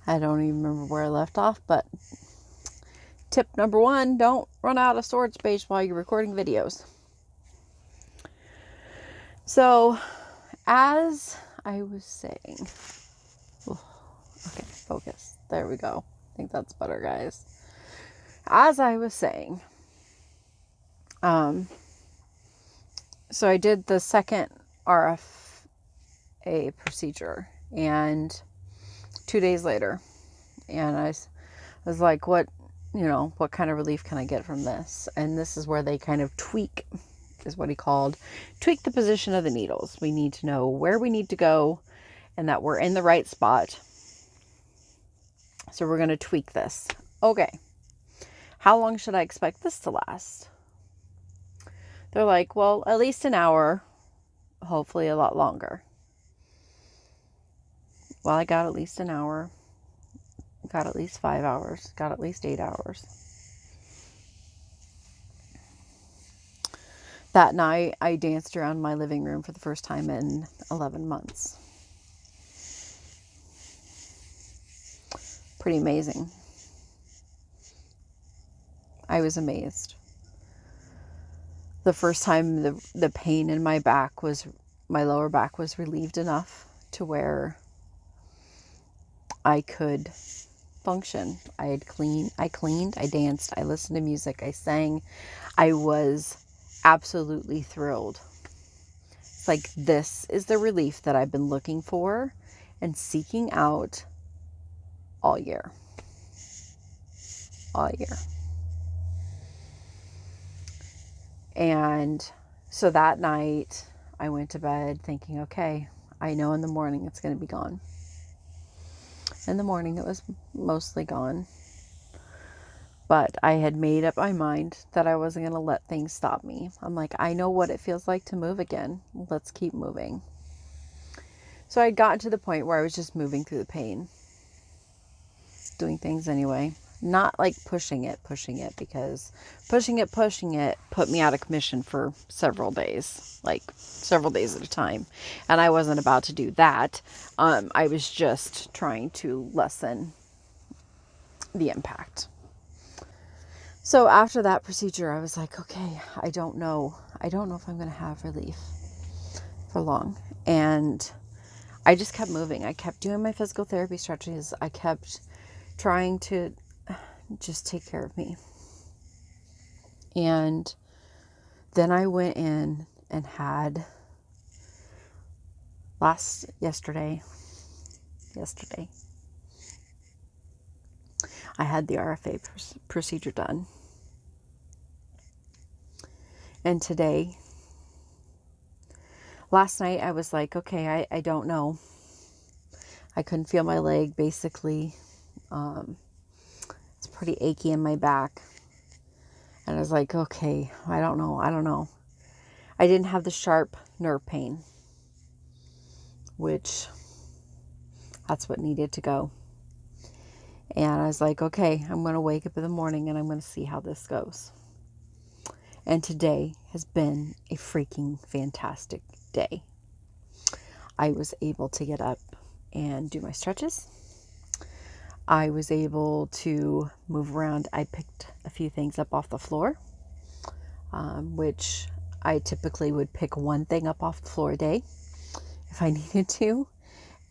I don't even remember where I left off, but tip number 1, don't run out of storage space while you're recording videos. So, as I was saying, okay, focus. There we go. I think that's better, guys. As I was saying, so I did the second RFA procedure, and 2 days later, and I was like, what kind of relief can I get from this? And this is where they kind of tweak, is what he called, tweak the position of the needles. We need to know where we need to go and that we're in the right spot. So we're going to tweak this. Okay. How long should I expect this to last? They're like, well, at least an hour, hopefully a lot longer. Well, I got at least an hour, got at least 5 hours, got at least 8 hours. That night, I danced around my living room for the first time in 11 months. Pretty amazing. I was amazed. The first time the pain in my lower back was relieved enough to where I could function. I cleaned, I danced, I listened to music, I sang. I was absolutely thrilled. It's like, this is the relief that I've been looking for and seeking out all year. All year. And so that night I went to bed thinking, okay, I know in the morning it's going to be gone. In the morning it was mostly gone. But I had made up my mind that I wasn't going to let things stop me. I'm like, I know what it feels like to move again. Let's keep moving. So I'd gotten to the point where I was just moving through the pain. Doing things anyway. Not like pushing it, because pushing it put me out of commission for several days. Like several days at a time. And I wasn't about to do that. I was just trying to lessen the impact. So after that procedure, I was like, okay, I don't know if I'm going to have relief for long. And I just kept moving. I kept doing my physical therapy stretches. I kept trying to just take care of me. And then I went in and had yesterday, I had the RFA procedure done. And today, last night I was like, okay, I don't know. I couldn't feel my leg, basically. It's pretty achy in my back. And I was like, okay, I don't know. I didn't have the sharp nerve pain, which that's what needed to go. And I was like, okay, I'm going to wake up in the morning and I'm going to see how this goes. And today has been a freaking fantastic day. I was able to get up and do my stretches. I was able to move around. I picked a few things up off the floor, which I typically would pick one thing up off the floor a day if I needed to.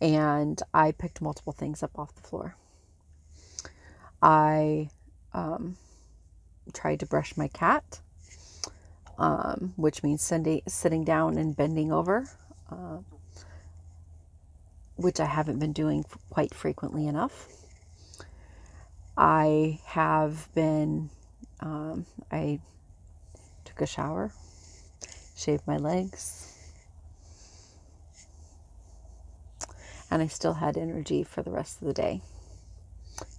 And I picked multiple things up off the floor. I tried to brush my cat, which means sitting down and bending over, which I haven't been doing quite frequently enough. I have been, I took a shower, shaved my legs, and I still had energy for the rest of the day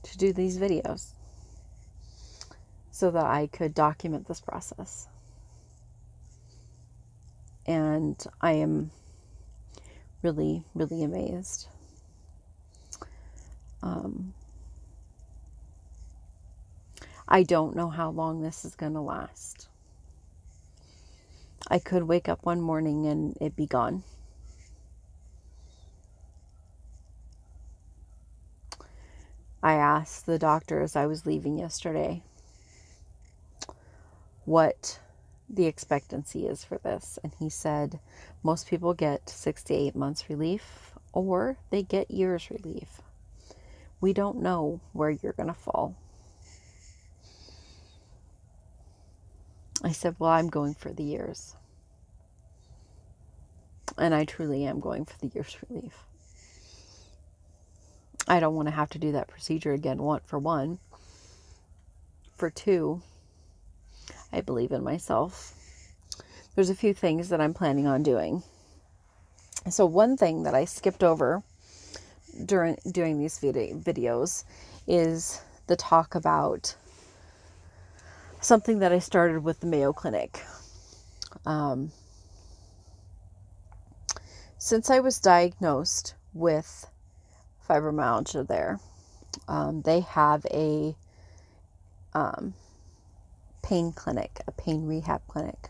to do these videos so that I could document this process. And I am really, really amazed. I don't know how long this is going to last. I could wake up one morning and it be gone. asked the doctor as I was leaving yesterday what the expectancy is for this. And he said most people get 6 to 8 months relief, or they get years relief. We don't know where you're going to fall. I said, well, I'm going for the years. And I truly am going for the years relief. I don't want to have to do that procedure again, for one. For two, I believe in myself. There's a few things that I'm planning on doing. So one thing that I skipped over during doing these videos is the talk about something that I started with the Mayo Clinic. Since I was diagnosed with fibromyalgia there, they have a pain clinic, a pain rehab clinic.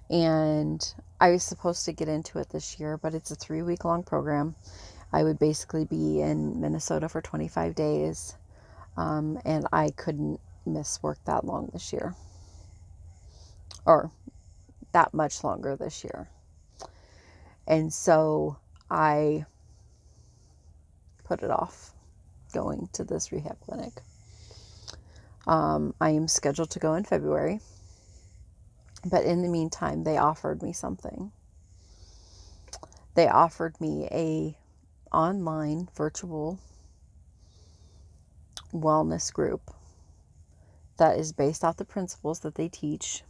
And I was supposed to get into it this year, but it's a 3-week-long program. I would basically be in Minnesota for 25 days, and I couldn't miss work that long this year, or that much longer this year. And so I put it off going to this rehab clinic. I am scheduled to go in February, but in the meantime, they offered me something. They offered me a online virtual wellness group that is based off the principles that they teach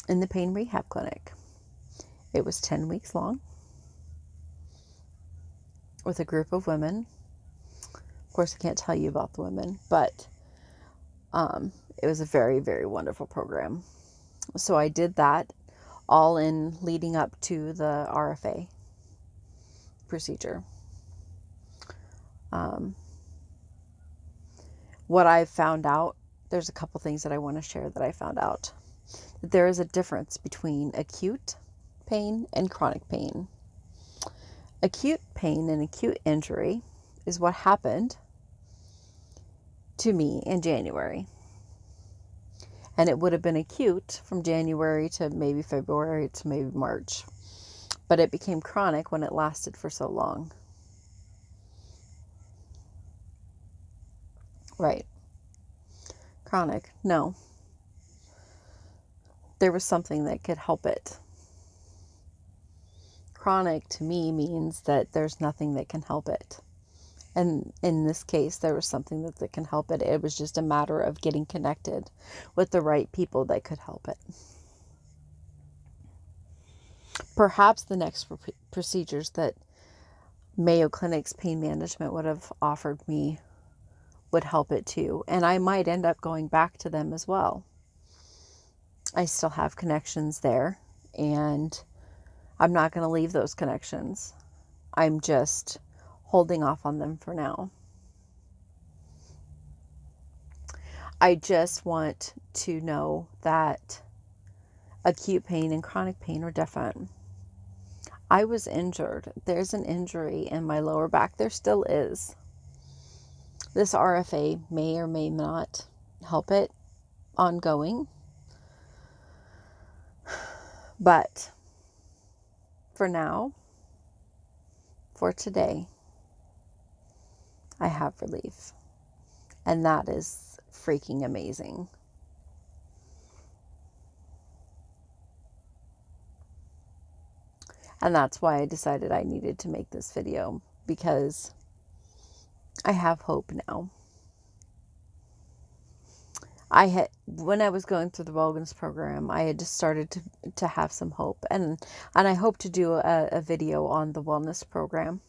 in the pain rehab clinic. It was 10 weeks long with a group of women. Of course, I can't tell you about the women, but it was a very, very wonderful program. So I did that all in leading up to the RFA procedure. What I've found out, there's a couple things that I want to share that I found out. That there is a difference between acute pain and chronic pain. Acute pain and acute injury is what happened to me in January. And it would have been acute from January to maybe February to maybe March. But it became chronic when it lasted for so long. Right. Chronic. No. There was something that could help it. Chronic to me means that there's nothing that can help it. And in this case, there was something that can help it. It was just a matter of getting connected with the right people that could help it. Perhaps the next procedures that Mayo Clinic's pain management would have offered me would help it too. And I might end up going back to them as well. I still have connections there, and I'm not going to leave those connections. I'm just holding off on them for now. I just want to know that acute pain and chronic pain are different. I was injured. There's an injury in my lower back. There still is. This RFA may or may not help it ongoing. But for now, for today, I have relief. And that is freaking amazing. And that's why I decided I needed to make this video, because I have hope now. When I was going through the wellness program, I had just started to have some hope, and I hope to do a video on the wellness program.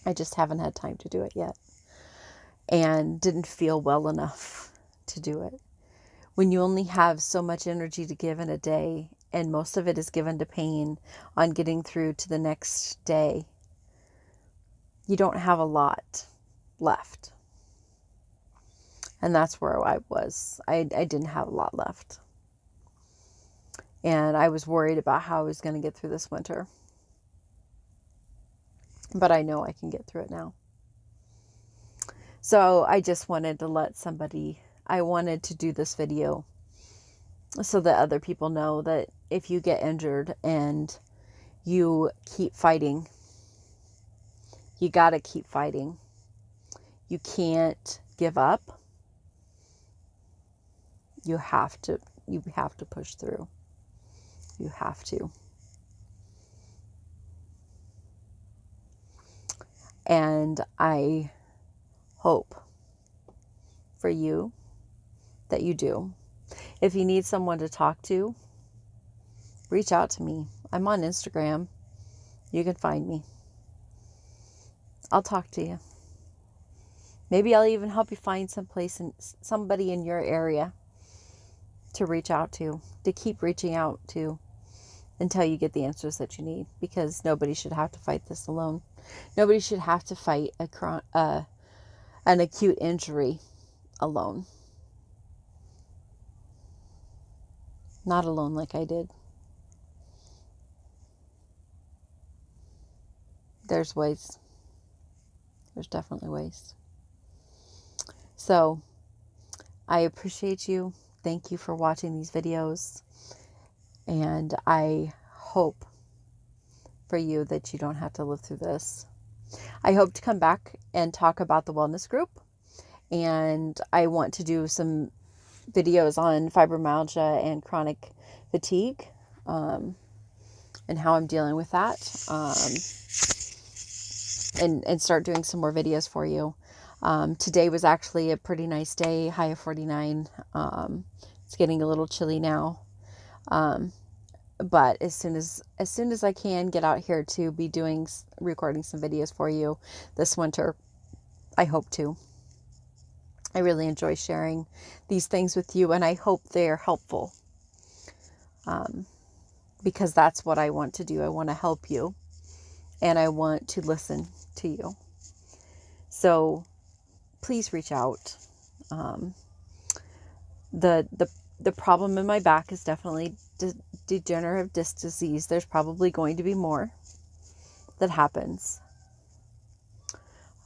I just haven't had time to do it yet, and didn't feel well enough to do it. When you only have so much energy to give in a day, and most of it is given to pain on getting through to the next day, you don't have a lot left. And that's where I was. I didn't have a lot left. And I was worried about how I was going to get through this winter. but I know I can get through it now. So I just wanted to I wanted to do this video so that other people know that if you get injured and you keep fighting, you got to keep fighting. You can't give up. You have to push through. You have to. And I hope for you that you do. If you need someone to talk to, reach out to me. I'm on Instagram. You can find me. I'll talk to you. Maybe I'll even help you find somebody in your area to reach out to keep reaching out to until you get the answers that you need, because nobody should have to fight this alone. Nobody should have to fight an acute injury alone. Not alone like I did. There's ways. There's definitely ways. So, I appreciate you. Thank you for watching these videos. And I hope for you that you don't have to live through this. I hope to come back and talk about the wellness group. And I want to do some videos on fibromyalgia and chronic fatigue, and how I'm dealing with that, and start doing some more videos for you. Today was actually a pretty nice day, high of 49. It's getting a little chilly now, but as soon as I can get out here to be recording some videos for you this winter, I hope to. I really enjoy sharing these things with you, and I hope they're helpful, because that's what I want to do. I want to help you, and I want to listen to you. So please reach out. The problem in my back is definitely degenerative disc disease. There's probably going to be more that happens,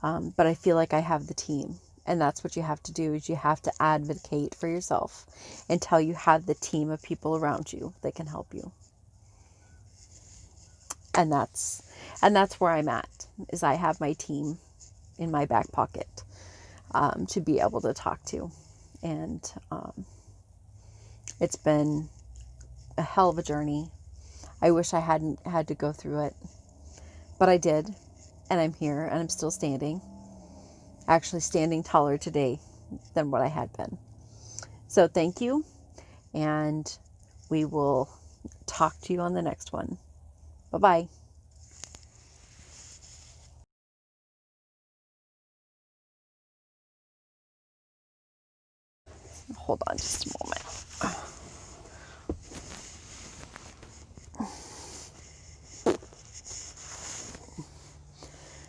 but I feel like I have the team. And that's what you have to do, is you have to advocate for yourself until you have the team of people around you that can help you. And that's where I'm at, is I have my team in my back pocket, to be able to talk to. And it's been a hell of a journey. I wish I hadn't had to go through it, but I did. And I'm here, and I'm still standing. Actually standing taller today than what I had been. So thank you, and we will talk to you on the next one. Bye-bye. Hold on just a moment.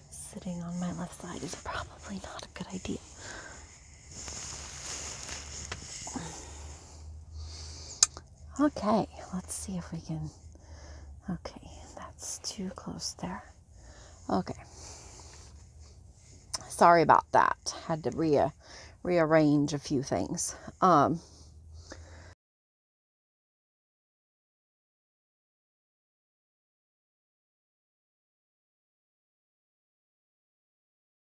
Sitting on my left side is probably not a good idea. Okay, let's see if we can. Okay, that's too close there. Okay. Sorry about that. Had to rearrange a few things.